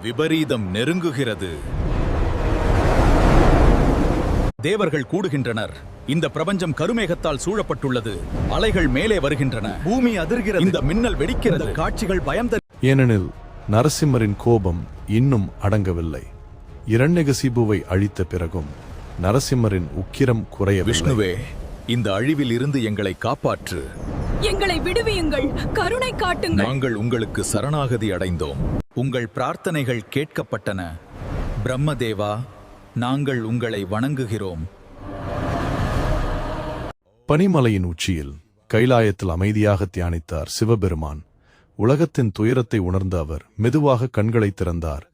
விபரீதம் நெருங்குகிறது. தேவர்கள் கூடுகின்றனர். இந்த பிரபஞ்சம் கருமேகத்தால் சூழப்பட்டுள்ளது. அலைகள் மேலே வருகின்றன. பூமி அதிர்கிறது. இந்த மின்னல் வெடிக்கிறது. காட்சிகள் பயம் தரும். ஏனெனில் நரசிம்மரின் கோபம் இன்னும் அடங்கவில்லை. இரண்யகசிபுவை அழித்த பிறகும் நரசிம்மரின் உக்கிரம் குறையவில்லை. விஷ்ணுவே, இந்த அழிவில் இருந்து எங்களை காப்பாற்று. எங்களை விடுவியுங்கள், கருணை காட்டுங்கள். நாங்கள் உங்களுக்கு சரணாகதி அடைந்தோம். உங்கள் பிரார்த்தனைகள் கேட்கப்பட்டன. பிரம்மதேவா, நாங்கள் உங்களை வணங்குகிறோம். பனிமலையின் உச்சியில் கைலாயத்தில் அமைதியாக தியானித்தார் சிவபெருமான். உலகத்தின் துயரத்தை உணர்ந்த அவர் மெதுவாக கண்களை திறந்தார்.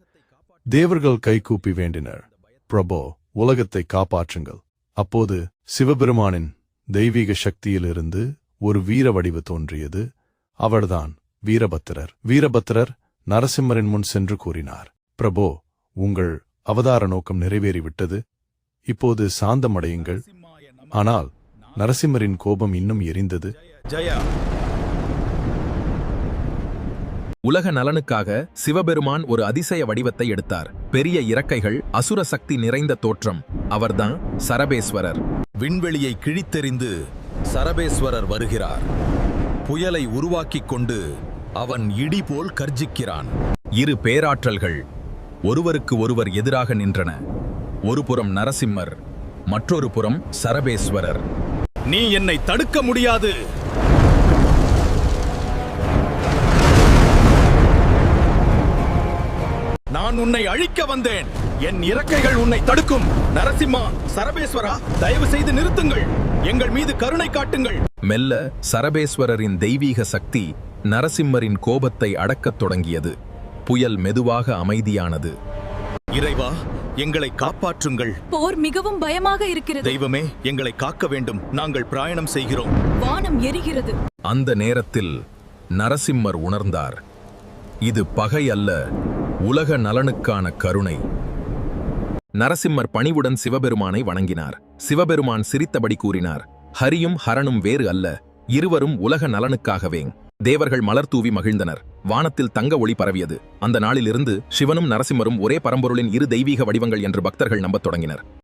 தேவர்கள் கைகூப்பி வேண்டினர், பிரபோ, உலகத்தை காப்பாற்றுங்கள். அப்போது சிவபெருமானின் தெய்வீக சக்தியிலிருந்து ஒரு வீர வடிவு தோன்றியது. அவர்தான் வீரபத்திரர். வீரபத்திரர் நரசிம்மரின் முன் சென்று கூறினார், பிரபோ, உங்கள் அவதார நோக்கம் நிறைவேறிவிட்டது. இப்போது சாந்தமடையுங்கள். ஆனால் நரசிம்மரின் கோபம் இன்னும் எரிந்தது. ஜெயா. உலக நலனுக்காக சிவபெருமான் ஒரு அதிசய வடிவத்தை எடுத்தார். பெரிய இறக்கைகள், அசுர சக்தி நிறைந்த தோற்றம். அவர்தான் சரபேஸ்வரர். விண்வெளியை கிழித்தெறிந்து சரபேஸ்வரர் வருகிறார். புயலை உருவாக்கிக் கொண்டு அவன் இடி போல் கர்ஜிக்கிறான். இரு பேராற்றல்கள் ஒருவருக்கு ஒருவர் எதிராக நின்றன. ஒரு புறம் நரசிம்மர், மற்றொரு புறம் சரபேஸ்வரர். நீ என்னை தடுக்க முடியாது. நான் உன்னை அழிக்க வந்தேன். என் இறக்கைகள் உன்னை தடுக்கும். நரசிம்மா, சரபேஸ்வரா, தயவு செய்து நிறுத்துங்கள். எங்கள் மீது கருணை காட்டுங்கள். மெல்ல சரபேஸ்வரரின் தெய்வீக சக்தி நரசிம்மரின் கோபத்தை அடக்கத் தொடங்கியது. புயல் மெதுவாக அமைதியானது. இறைவா, எங்களை காப்பாற்றுங்கள். போர் மிகவும் பயமாக இருக்கிறது. தெய்வமே, எங்களை காக்க வேண்டும். நாங்கள் பிரயாணம் செய்கிறோம். வானம் எரிகிறது. அந்த நேரத்தில் நரசிம்மர் உணர்ந்தார், இது பகை அல்ல, உலக நலனுக்கான கருணை. நரசிம்மர் பணிவுடன் சிவபெருமானை வணங்கினார். சிவபெருமான் சிரித்தபடி கூறினார், ஹரியும் ஹரனும் வேறு அல்ல, இருவரும் உலக நலனுக்காகவே. தேவர்கள் மலர் தூவி மகிழ்ந்தனர். வானத்தில் தங்க ஒளி பரவியது. அந்த நாளிலிருந்து சிவனும் நரசிம்மரும் ஒரே பரம்பொருளின் இரு தெய்வீக வடிவங்கள் என்று பக்தர்கள் நம்பத் தொடங்கினர்.